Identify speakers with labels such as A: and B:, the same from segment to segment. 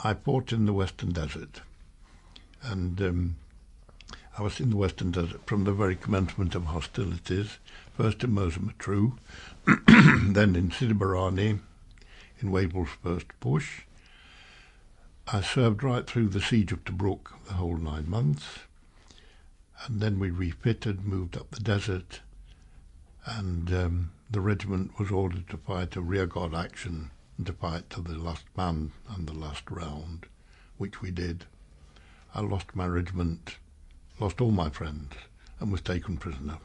A: I fought in the Western Desert, and I was in the Western Desert from the very commencement of hostilities, first in Mosamatru, then in Sidi Barrani, in Wavell's first push. I served right through the siege of Tobruk, the whole 9 months, and then we refitted, moved up the desert, and the regiment was ordered to fight a rearguard action and to fight to the last man and the last round, which we did. I lost my regiment, lost all my friends, and was taken prisoner.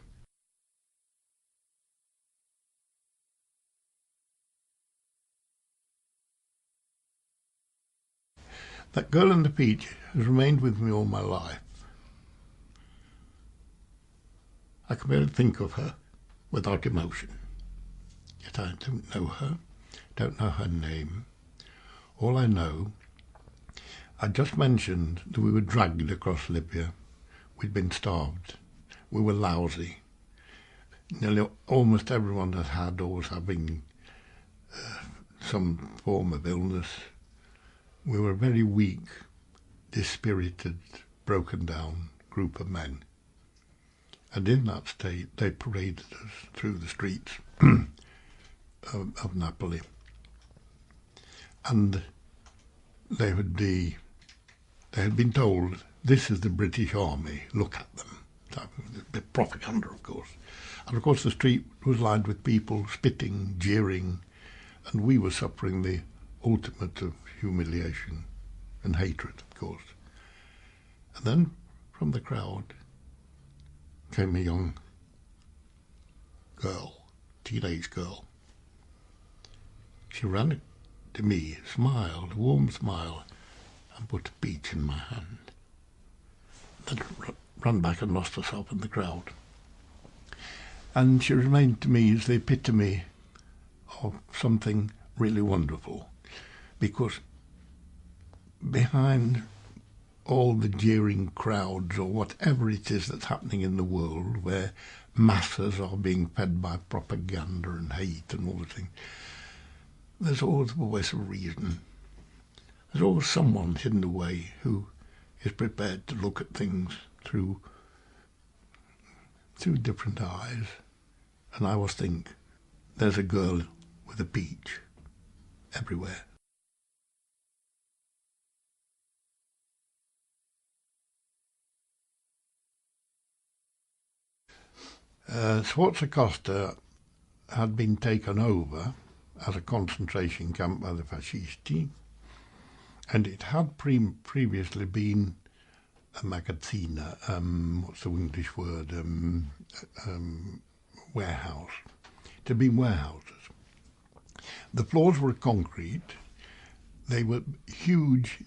A: That girl in the peach has remained with me all my life. I can barely think of her without emotion. Yet I don't know her, don't know her name. All I know, I just mentioned that we were dragged across Libya. We'd been starved. We were lousy. Nearly almost everyone that had or was having some form of illness. We were a very weak, dispirited, broken down group of men. And in that state, they paraded us through the streets of Napoli. And they had been told, this is the British Army, look at them. So, a bit propaganda, of course. And of course the street was lined with people spitting, jeering, and we were suffering the ultimate of humiliation and hatred, of course. And then from the crowd came a young girl, teenage girl. She ran to me, smiled, a warm smile, and put a peach in my hand. Then ran back and lost herself in the crowd. And she remained to me as the epitome of something really wonderful, because behind all the jeering crowds or whatever it is that's happening in the world, where masses are being fed by propaganda and hate and all the things, there's always a reason. There's always someone hidden away who is prepared to look at things through different eyes. And I always think, there's a girl with a peach everywhere. Sforza had been taken over as a concentration camp by the fascisti, and it had previously been a magazzina, what's the English word, warehouse. It had been warehouses. The floors were concrete. They were huge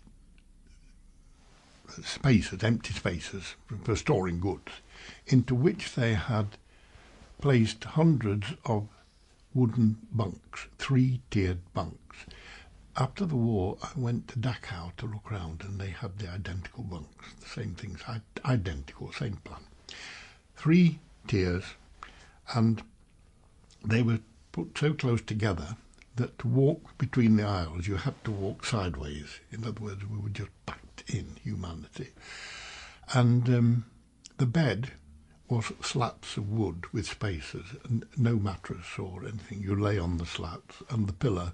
A: spaces, empty spaces for storing goods, into which they had placed hundreds of wooden bunks, 3-tiered bunks. After the war, I went to Dachau to look around, and they had the identical bunks, the same things, identical, same plan. 3 tiers, and they were put so close together that to walk between the aisles, you had to walk sideways. In other words, we were just packed in, humanity. And the bed was slats of wood with spaces, and no mattress or anything. You lay on the slats, and the pillow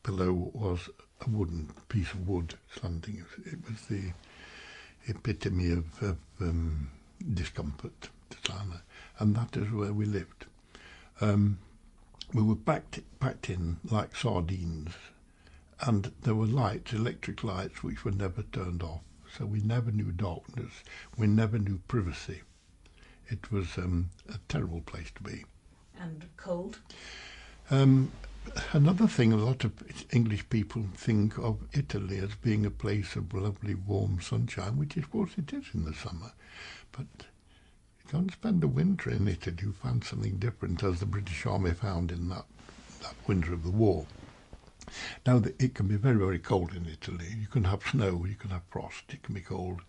A: was a wooden piece of wood slanting. It was the epitome of discomfort, and that is where we lived. We were packed in like sardines, and there were lights, electric lights, which were never turned off. So we never knew darkness. We never knew privacy. It was a terrible place to be.
B: And cold?
A: Another thing, a lot of English people think of Italy as being a place of lovely warm sunshine, which of course it is in the summer. But you can't spend the winter in Italy. You find something different, as the British Army found in that winter of the war. Now, it can be very, very cold in Italy. You can have snow, you can have frost, it can be cold.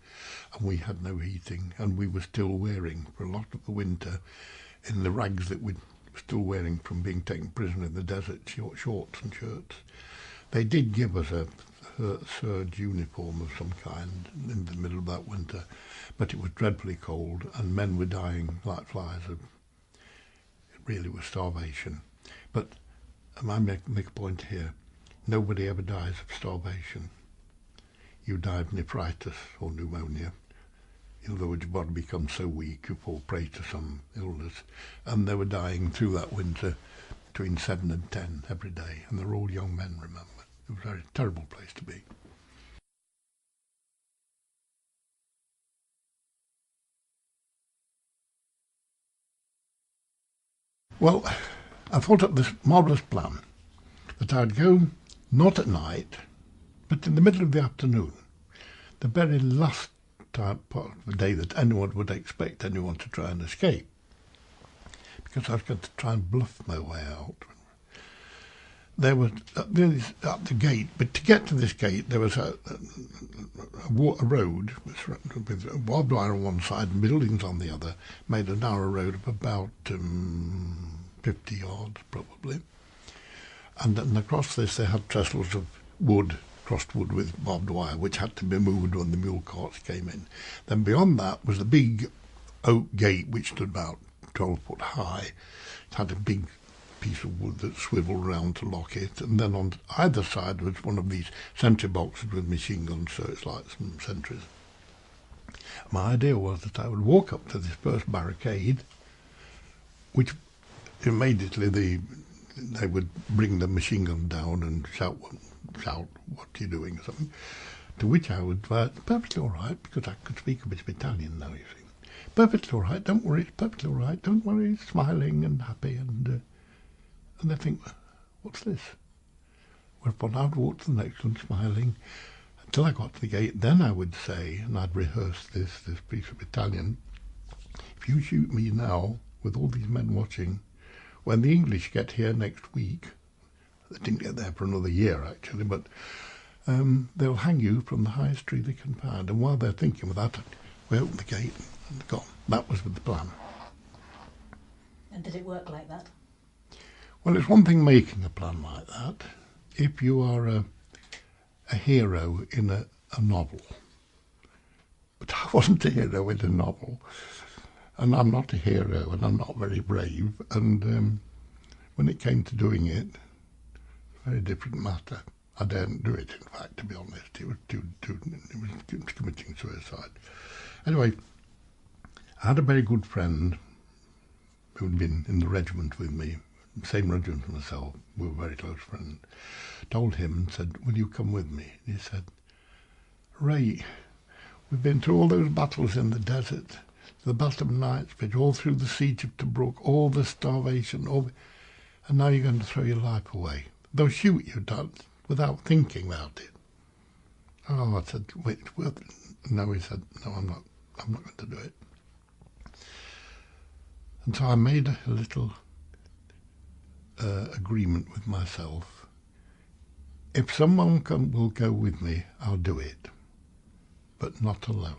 A: And we had no heating, and we were still wearing, for a lot of the winter, in the rags that we were still wearing from being taken prisoner in the desert, shorts and shirts. They did give us a serge uniform of some kind in the middle of that winter, but it was dreadfully cold and men were dying like flies. It really was starvation. But I make a point here, nobody ever dies of starvation. You die of nephritis or pneumonia. In other words, your body becomes so weak you fall prey to some illness. And they were dying through that winter between 7 and 10 every day, and they're all young men, remember. It was a very terrible place to be. Well, I thought up this marvellous plan that I'd go not at night, but in the middle of the afternoon, the very last part of the day that anyone would expect anyone to try and escape, because I was going to try and bluff my way out. There was at the gate, but to get to this gate there was a road with barbed wire on one side and buildings on the other, made a narrow road of about 50 yards probably. And across this they had trestles of wood, crossed wood with barbed wire, which had to be moved when the mule carts came in. Then beyond that was the big oak gate, which stood about 12 foot high. It had a big piece of wood that swiveled round to lock it, and then on either side was one of these sentry boxes with machine gun searchlights and sentries. My idea was that I would walk up to this first barricade, which immediately they would bring the machine gun down and shout, what are you doing, or something, to which I would perfectly all right, because I could speak a bit of Italian now, you see. Perfectly all right, don't worry, it's perfectly all right, don't worry, smiling and happy, and they think, what's this? Whereupon I'd walk to the next one, smiling, until I got to the gate. Then I would say, and I'd rehearse this piece of Italian, if you shoot me now, with all these men watching, when the English get here next week, they didn't get there for another year actually, but they'll hang you from the highest tree they can find. And while they're thinking of that, we open the gate and gone. That was the plan.
B: And did it work like that?
A: Well, it's one thing making a plan like that. If you are a hero in a novel, but I wasn't a hero in a novel, and I'm not a hero, and I'm not very brave, and when it came to doing it, a very different matter. I daren't do it, in fact, to be honest. It was committing suicide. Anyway, I had a very good friend who'd been in the regiment with me, same regiment as myself. We were very close friends. Told him and said, will you come with me? And he said, Ray, we've been through all those battles in the desert, the Battle of Knightsbridge, all through the siege of Tobruk, all the starvation, and now you're going to throw your life away. They'll shoot you, Dad, without thinking about it. Oh, I said, wait, no, he said, no, I'm not going to do it. And so I made a little agreement with myself. If someone will go with me, I'll do it, but not alone.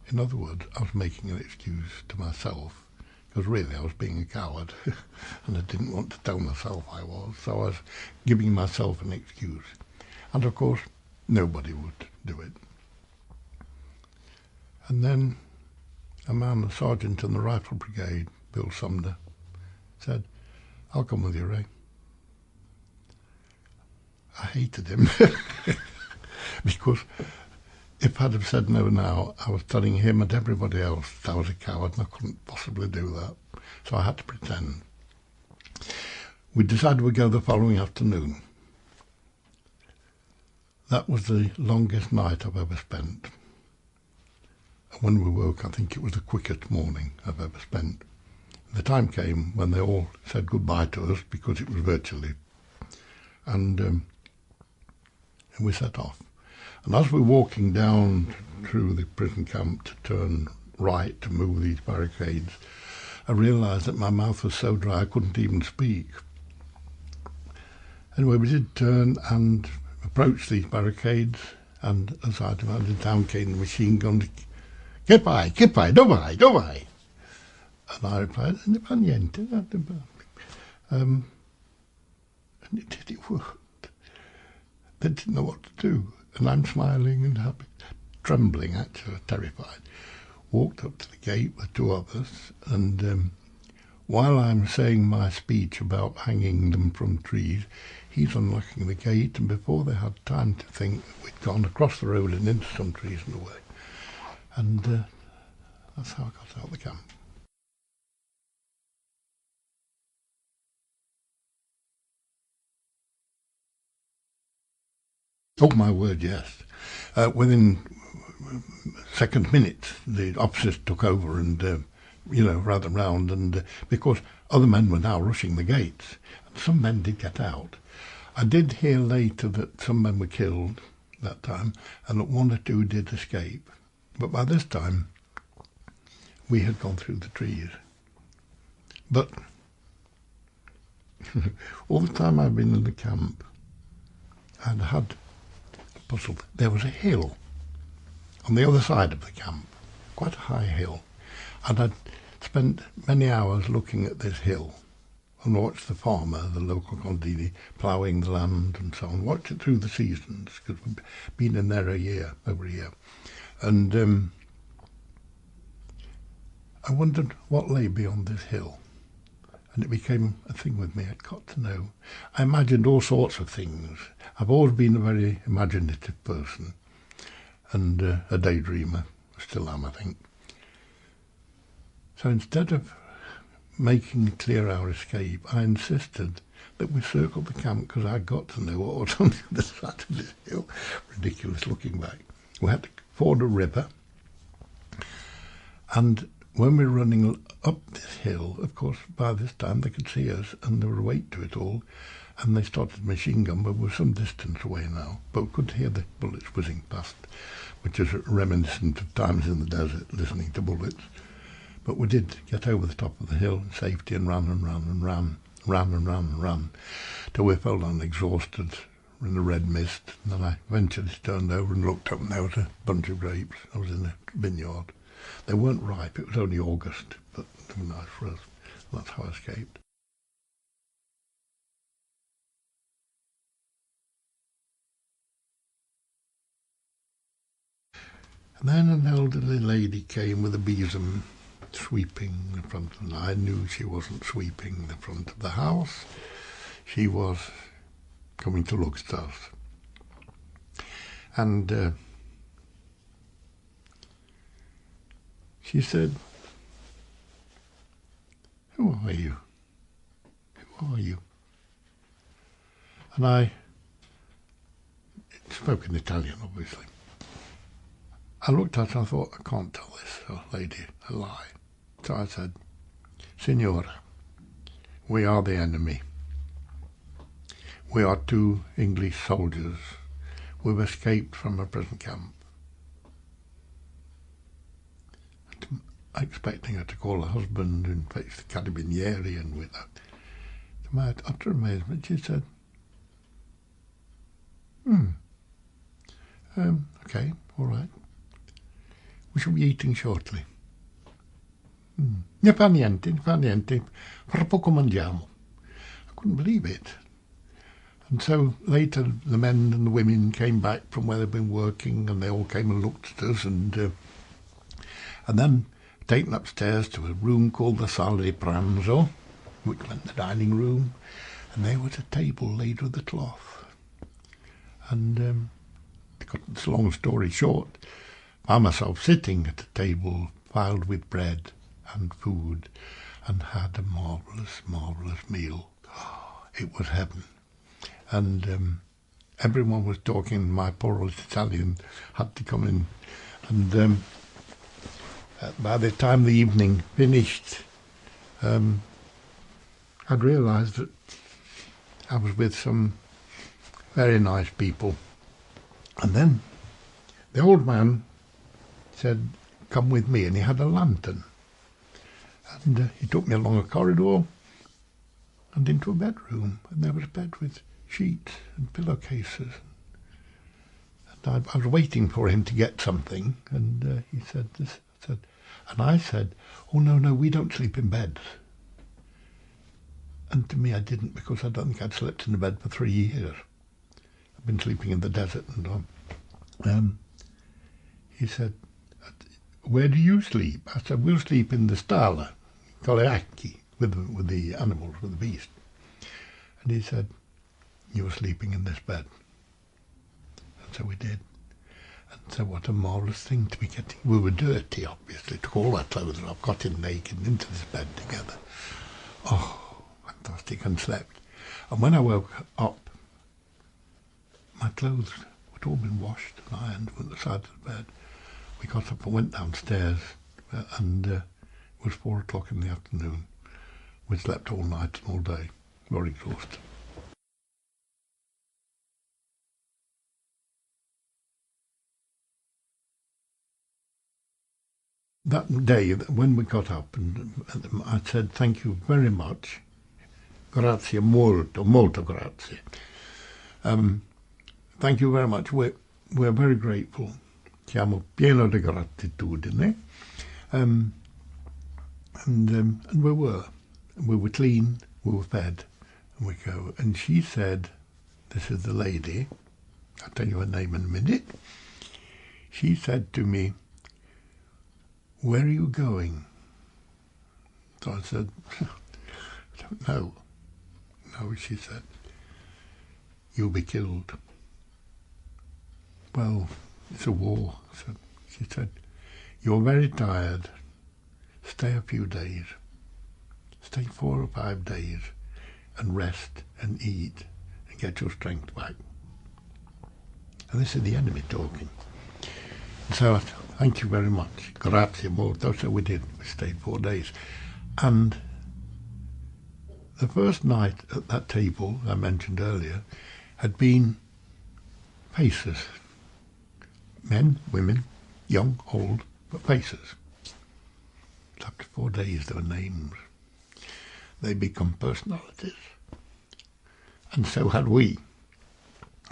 A: In other words, I was making an excuse to myself, because really I was being a coward, and I didn't want to tell myself I was, so I was giving myself an excuse. And of course, nobody would do it. And then a man, a sergeant in the Rifle Brigade, Bill Sumner, said, I'll come with you, Ray. I hated him, because if I'd have said no now, I was telling him and everybody else that I was a coward and I couldn't possibly do that. So I had to pretend. We decided we'd go the following afternoon. That was the longest night I've ever spent. And when we woke, I think it was the quickest morning I've ever spent. The time came when they all said goodbye to us, because it was virtually, and we set off. And as we're walking down through the prison camp to turn right to move these barricades, I realised that my mouth was so dry I couldn't even speak. Anyway, we did turn and approach these barricades, and as I demanded, down came the machine gun. Che fai? Dov'è? And I replied, non fa niente. And it worked. They didn't know what to do. And I'm smiling and happy, trembling actually, terrified. Walked up to the gate with two others, and while I'm saying my speech about hanging them from trees, he's unlocking the gate, and before they had time to think, we'd gone across the road and into some trees and away. And that's how I got out of the camp. Oh my word, yes. Within second minutes, the officers took over and, ran around, and because other men were now rushing the gates, and some men did get out. I did hear later that some men were killed that time, and that one or two did escape. But by this time, we had gone through the trees. But all the time I've been in the camp, I'd had a puzzle. There was a hill on the other side of the camp, quite a high hill, and I'd spent many hours looking at this hill and watched the farmer, the local Condini, ploughing the land and so on, watched it through the seasons, because we'd been in there over a year. And I wondered what lay beyond this hill. And it became a thing with me. I'd got to know. I imagined all sorts of things. I've always been a very imaginative person and a daydreamer. Still am, I think. So instead of making clear our escape, I insisted that we circle the camp because I'd got to know what was on the other side of this hill. Ridiculous looking back. We had to ford a river, and when we were running up this hill, of course, by this time they could see us and there was a weight to it all, and they started a machine gun, but we were some distance away now, but we could hear the bullets whizzing past, which is reminiscent of times in the desert, listening to bullets. But we did get over the top of the hill in safety and ran, till we fell down exhausted in the red mist. And then I eventually turned over and looked up, and there was a bunch of grapes. I was in a vineyard. They weren't ripe, it was only August, but they were nice for us. That's how I escaped. And then an elderly lady came with a besom, sweeping the front of the... I knew she wasn't sweeping the front of the house. She was coming to look at us. And she said, "Who are you? Who are you?" And I spoke in Italian, obviously. I looked at her and I thought, I can't tell this lady a lie. So I said, "Signora, we are the enemy. We are 2 English soldiers. We've escaped from a prison camp." Expecting her to call her husband and fetch the carabinieri, and with that, to my utter amazement, she said, "Okay, all right. We shall be eating shortly. Ne fa niente, fra poco mangiamo." I couldn't believe it. And so later the men and the women came back from where they'd been working, and they all came and looked at us, and then taken upstairs to a room called the Sala di Pranzo, which meant the dining room, and there was a table laid with a cloth. And to cut this long story short, I found myself sitting at a table piled with bread and food, and had a marvellous, marvellous meal. It was heaven. And everyone was talking. My poor old Italian had to come in, and by the time the evening finished, I'd realised that I was with some very nice people. And then the old man said, "Come with me," and he had a lantern. And he took me along a corridor and into a bedroom, and there was a bed with sheets and pillowcases. And I was waiting for him to get something, and he said this. And I said, "Oh, no, we don't sleep in beds." And to me I didn't, because I don't think I'd slept in a bed for 3 years. been sleeping in the desert and on. He said, where do you sleep? I said, we'll sleep in the stala, Koleaki, with the animals, with the beast. And he said, you're sleeping in this bed. And so we did. And so what a marvellous thing to be getting. We were dirty, obviously, took all our clothes off, got in naked into this bed together. Oh, fantastic, and slept. And when I woke up, my clothes had all been washed and ironed from the side of the bed. We got up and went downstairs, and it was 4 o'clock in the afternoon. We slept all night and all day, very exhausted. That day, when we got up, and I said, thank you very much. Grazie molto, molto grazie. Thank you very much. We're very grateful. Siamo pieno di gratitudine. And we were. We were clean, we were fed, and we go. And she said, this is the lady, I'll tell you her name in a minute. She said to me, where are you going? So I said, I don't know. No, she said, you'll be killed. Well, it's a war. So she said, you're very tired. Stay a few days. Stay 4 or 5 days and rest and eat and get your strength back. And this is the enemy talking. So thank you very much. Grazie molto. So we did. We stayed 4 days. And the first night at that table I mentioned earlier had been faces. Men, women, young, old, but faces. After 4 days there were names. They become personalities. And so had we.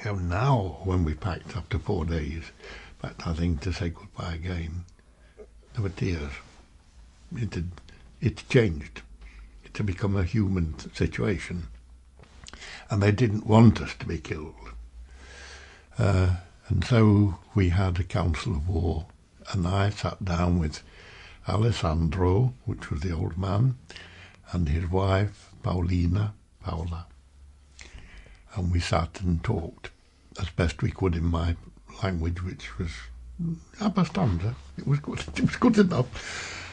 A: So now, when we packed after 4 days, packed our thing to say goodbye again, there were tears. It changed. It had become a human situation. And they didn't want us to be killed. And so we had a council of war, and I sat down with Alessandro, which was the old man, and his wife, Paula, and we sat and talked as best we could in my language, which was abbastanza. It was good. It was good enough.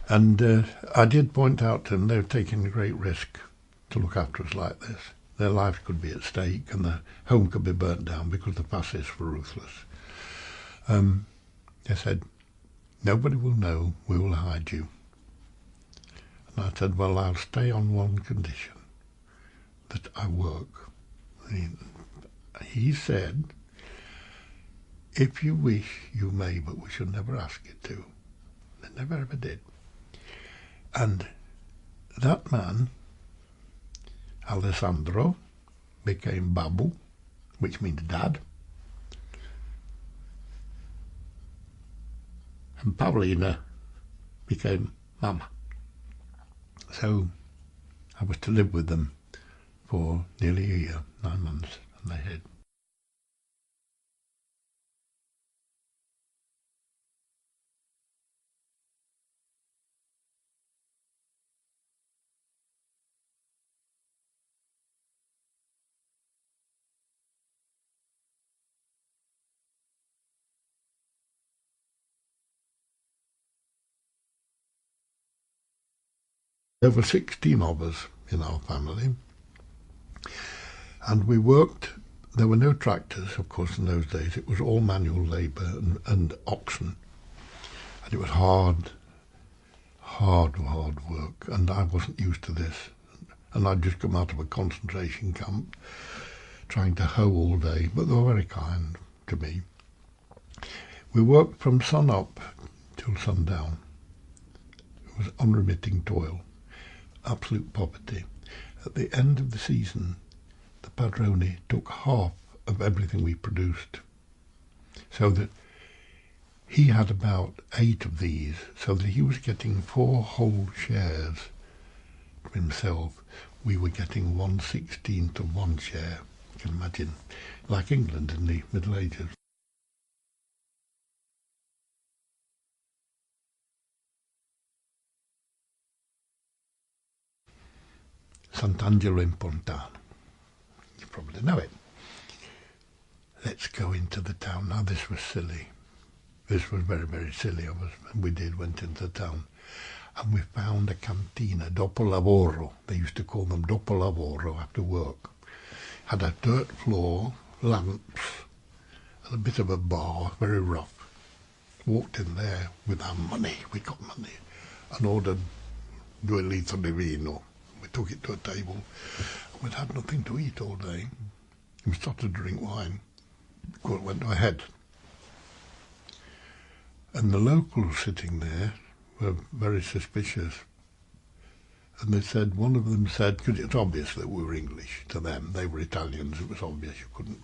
A: And I did point out to them they were taking a great risk to look after us like this. Their lives could be at stake, and their home could be burnt down because the fascists were ruthless. They said, nobody will know, we will hide you. And I said, well, I'll stay on one condition, that I work. He said, if you wish, you may, but we should never ask you to. They never ever did. And that man, Alessandro, became Babu, which means dad. And Paulina became Mama. So I was to live with them for nearly a year, 9 months, and they hid. There were 16 of us in our family, and we worked. There were no tractors, of course, in those days. It was all manual labour and oxen, and it was hard work, and I wasn't used to this. And I'd just come out of a concentration camp trying to hoe all day, but they were very kind to me. We worked from sun up till sundown. It was unremitting toil, absolute poverty. At the end of the season, the padrone took half of everything we produced, so that he had about 8 of these, so that he was getting 4 whole shares for himself. We were getting 1/16 of 1 share. You can imagine, like England in the Middle Ages. Sant'Angelo in Pontano. You probably know it. Let's go into the town. Now this was silly. This was very, very silly of us. We went into the town. And we found a cantina, dopo lavoro. They used to call them dopo lavoro, after work. Had a dirt floor, lamps, and a bit of a bar, very rough. Walked in there with our money. We got money. And ordered 2 litri di vino. We took it to a table. We'd had nothing to eat all day. We started to drink wine. It went to our head. And the locals sitting there were very suspicious. And they said, one of them said, because it's obvious that we were English to them, they were Italians, it was obvious you couldn't.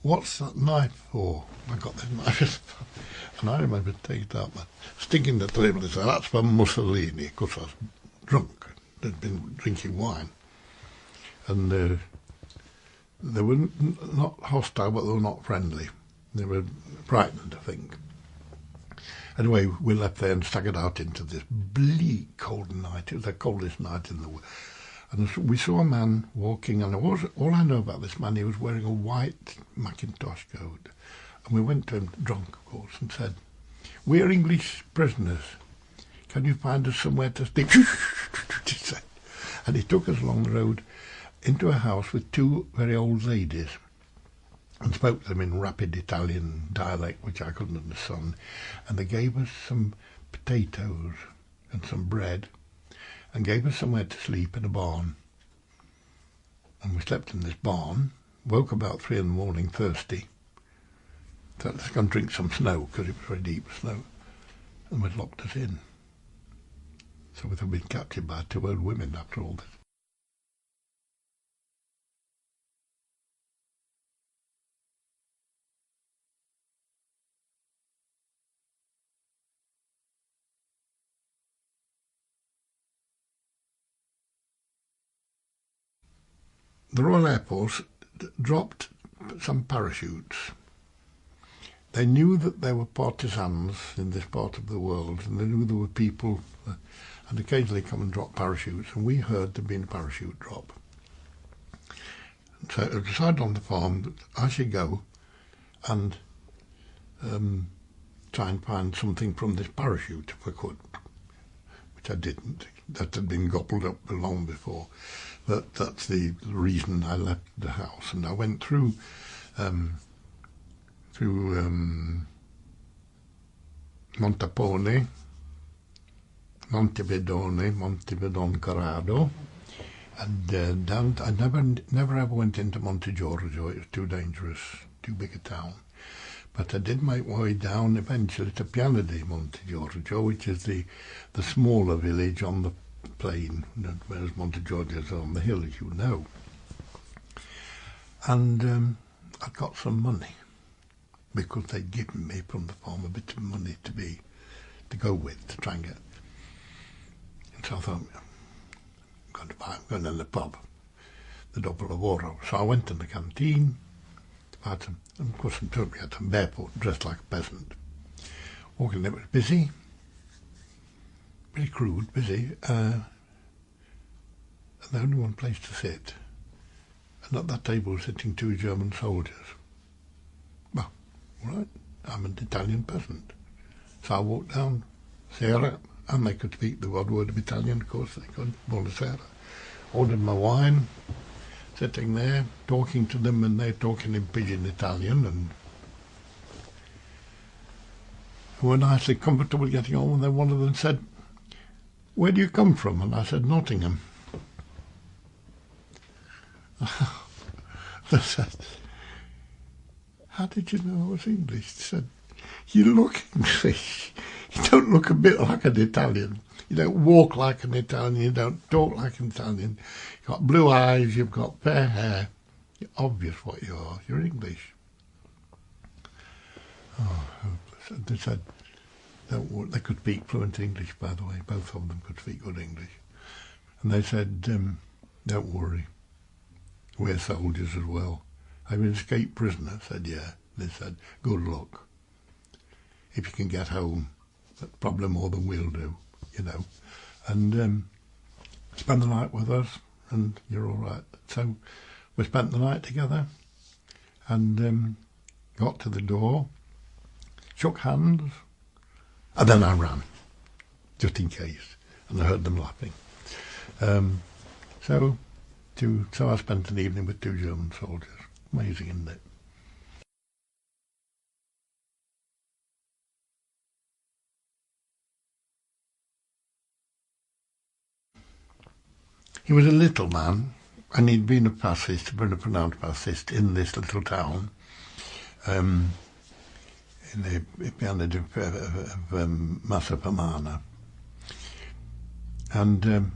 A: What's that knife for? I got this knife. And I remember taking it out, sticking the table and saying, that's for Mussolini, because I was drunk. They'd been drinking wine. And they were not hostile, but they were not friendly. They were frightened, I think. Anyway, we left there and staggered out into this bleak, cold night. It was the coldest night in the world. And we saw a man walking, and all I know about this man, he was wearing a white Macintosh coat. And we went to him, drunk, of course, and said, we're English prisoners. Can you find us somewhere to sleep? He said. And he took us along the road into a house with 2 very old ladies and spoke to them in rapid Italian dialect, which I couldn't understand. And they gave us some potatoes and some bread and gave us somewhere to sleep in a barn. And we slept in this barn, woke about 3 in the morning thirsty. So let's go and drink some snow, because it was very deep snow. And they'd locked us in. So we'd been captured by 2 old women after all this. The Royal Air Force dropped some parachutes. They knew that there were partisans in this part of the world, and they knew there were people and occasionally come and drop parachutes, and we heard there'd been a parachute drop. So I decided on the farm that I should go and try and find something from this parachute if I could, which I didn't. That had been gobbled up long before. But that's the reason I left the house, and I went through Montapone, Montevedon Corrado, and down. I never ever went into Monte Giorgio. It was too dangerous, too big a town. But I did make my way down eventually to Piana di Monte Giorgio, which is the smaller village on the plain, whereas Monte Giorgio is on the hill, as you know. And I got some money, because they'd given me from the farm a bit of money to go with, to try and get. And so I thought, I'm going in the pub, the Dopo Lavoro. So I went in the canteen, and of course I'm barefoot, dressed like a peasant. Walking there, it was busy, very crude, busy, and there only one place to sit. And at that table were sitting 2 German soldiers. Well, all right, I'm an Italian peasant. So I walked down, Sera, and they could speak the odd word of Italian, of course, they could, buonasera. Ordered my wine, sitting there, talking to them, and they're talking in pidgin Italian, and we were nicely comfortable getting on, and then one of them said, where do you come from? And I said, Nottingham. They said, how did you know I was English? He said, you look English. You don't look a bit like an Italian. You don't walk like an Italian. You don't talk like an Italian. You've got blue eyes. You've got fair hair. You're obvious what you are. You're English. Oh, hopeless. They said, they could speak fluent English, by the way. Both of them could speak good English. And they said, don't worry. we're soldiers as well. I'm an escaped prisoner, said, yeah. They said, good luck. If you can get home, that's probably more than we'll do, you know. And spend the night with us, and you're all right. So we spent the night together, and got to the door, shook hands, and then I ran, just in case, and I heard them laughing. So I spent an evening with 2 German soldiers. Amazing, isn't it? He was a little man, and he'd been a pronounced fascist in this little town, in the pianid of Massa Pomana. And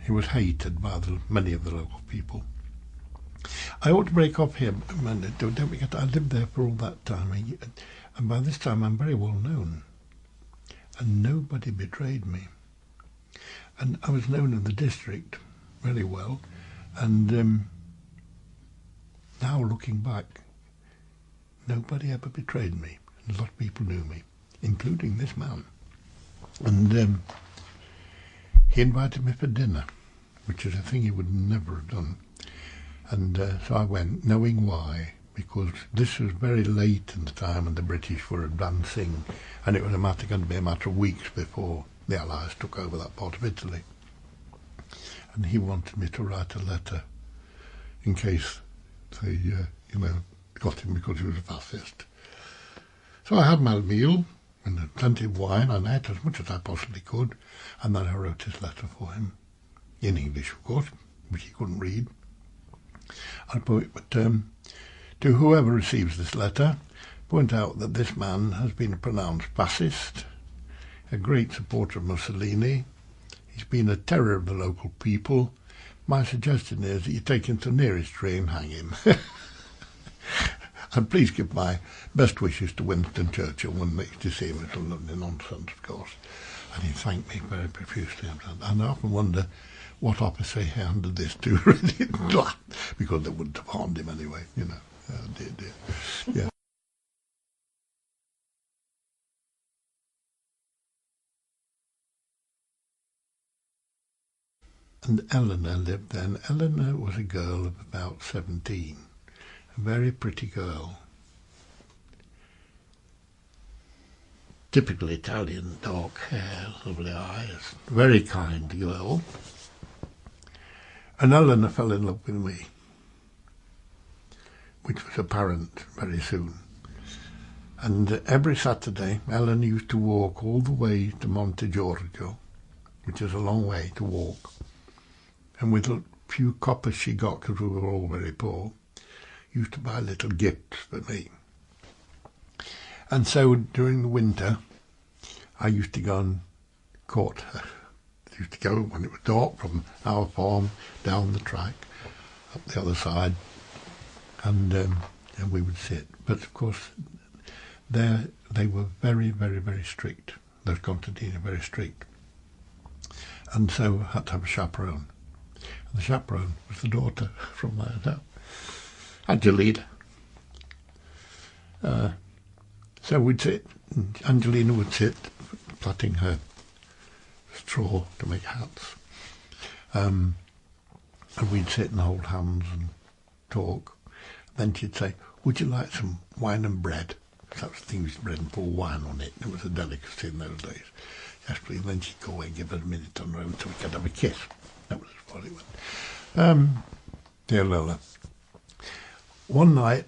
A: he was hated by many of the local people. I ought to break off here, don't forget, I lived there for all that time, and by this time I'm very well known, and nobody betrayed me. And I was known in the district very well, and now looking back, nobody ever betrayed me. A lot of people knew me, including this man. And he invited me for dinner, which is a thing he would never have done. And so I went, knowing why, because this was very late in the time and the British were advancing, and it was going to be a matter of weeks before the Allies took over that part of Italy. And he wanted me to write a letter in case they, got him because he was a fascist. So I had my meal and plenty of wine, and I ate as much as I possibly could, and then I wrote his letter for him, in English, of course, which he couldn't read. I put, to whoever receives this letter, point out that this man has been a pronounced fascist, a great supporter of Mussolini. He's been a terror of the local people. My suggestion is that you take him to the nearest tree and hang him. And please give my best wishes to Winston Churchill when next you see him. It'll look nonsense, of course. And he thanked me very profusely. And I often wonder what officer he handed this to, really, because they wouldn't have harmed him anyway, you know. Oh, dear. Yeah. And Eleanor lived then. Eleanor was a girl of about 17, a very pretty girl. Typical Italian, dark hair, lovely eyes, very kind girl. And Eleanor fell in love with me, which was apparent very soon. And every Saturday, Eleanor used to walk all the way to Monte Giorgio, which is a long way to walk. And with a few coppers she got, because we were all very poor, used to buy little gifts for me. And so during the winter, I used to go and court her. I used to go when it was dark from our farm down the track, up the other side, and we would sit. But of course, there they were very, very, very strict. Those contadini are very strict. And so I had to have a chaperone. And the chaperone was the daughter from my hotel, Angelina. So we'd sit, and Angelina would sit plaiting her straw to make hats. And we'd sit and hold hands and talk. Then she'd say, would you like some wine and bread? That was the thing, with bread and pour wine on it. It was a delicacy in those days. Yes, please. And then she'd go away and give her a minute on the road so we could have a kiss. That was what it went. Dear Lola. One night,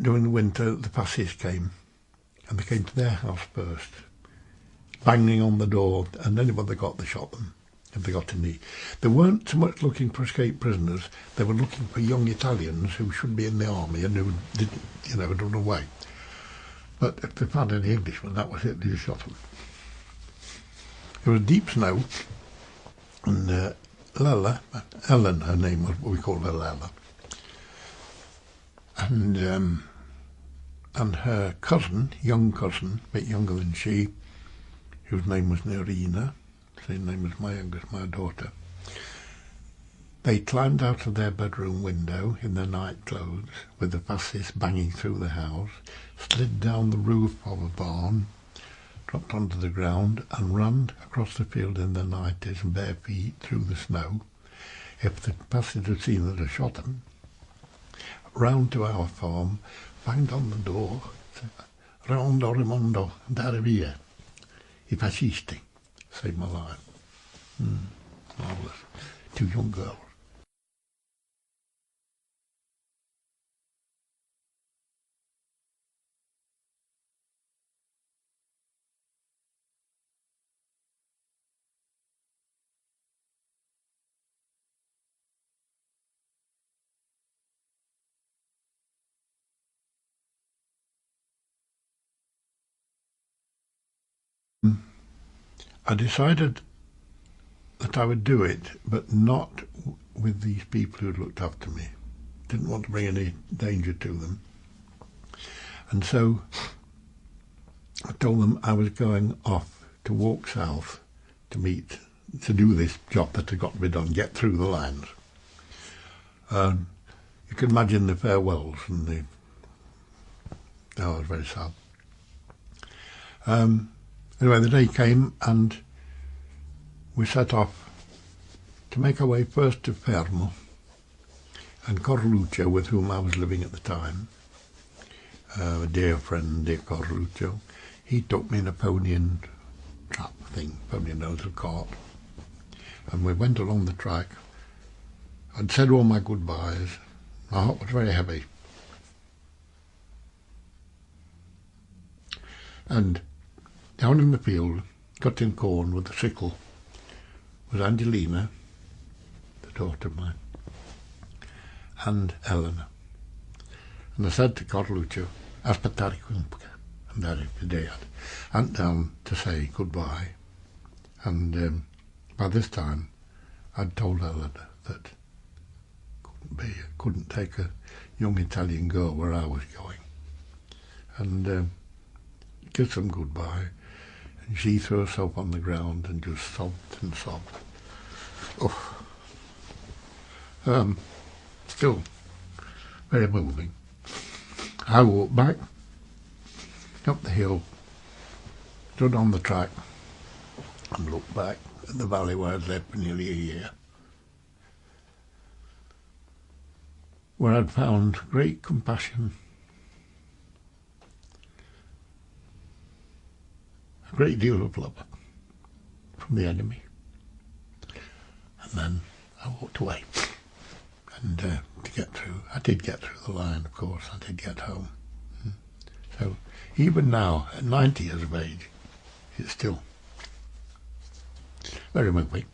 A: during the winter, the fascists came, and they came to their house first, banging on the door, and anyone they got, they shot them. If they got in the... They weren't so much looking for escaped prisoners, they were looking for young Italians who should be in the army and who didn't, had run away. But if they found any Englishmen, that was it, they just shot them. It was deep snow, and Ellen, her name was, we called her Lella, and her cousin, young cousin, a bit younger than she, whose name was Nerina, same name as my daughter, They climbed out of their bedroom window in their night clothes, with the fascists banging through the house, slid down the roof of a barn, dropped onto the ground and ran across the field in their nighties and bare feet through the snow. If the fascists had seen that I shot them, round to our farm, banged on the door, said, "Rondo Rimondo, andare via. I fascisti." Saved my life. Marvellous. 2 young girls. I decided that I would do it, but not with these people who'd looked after me. Didn't want to bring any danger to them. And so I told them I was going off to walk south to do this job that had got to be done, get through the lines. You can imagine the farewells and it was very sad. Anyway, the day came and we set off to make our way first to Fermo, and Corluccio, with whom I was living at the time, a dear friend, dear Corluccio, he took me in a pony and trap thing, pony in a little cart, and we went along the track. I'd said all my goodbyes. My heart was very heavy. And down in the field, cutting corn with a sickle, was Angelina, the daughter of mine, and Eleanor. And I said to Corluccio, "Aspettare qui un poco," andare a vedere. I went down to say goodbye, and by this time I'd told Eleanor that couldn't take a young Italian girl where I was going, and kissed them goodbye, and she threw herself on the ground and just sobbed and sobbed. Oh, still very moving. I walked back up the hill, stood on the track, and looked back at the valley where I'd lived for nearly a year, where I'd found great compassion, a great deal of love from the enemy. And then I walked away. And to get through, I did get through the line, of course. I did get home. So even now, at 90 years of age, it's still very moving.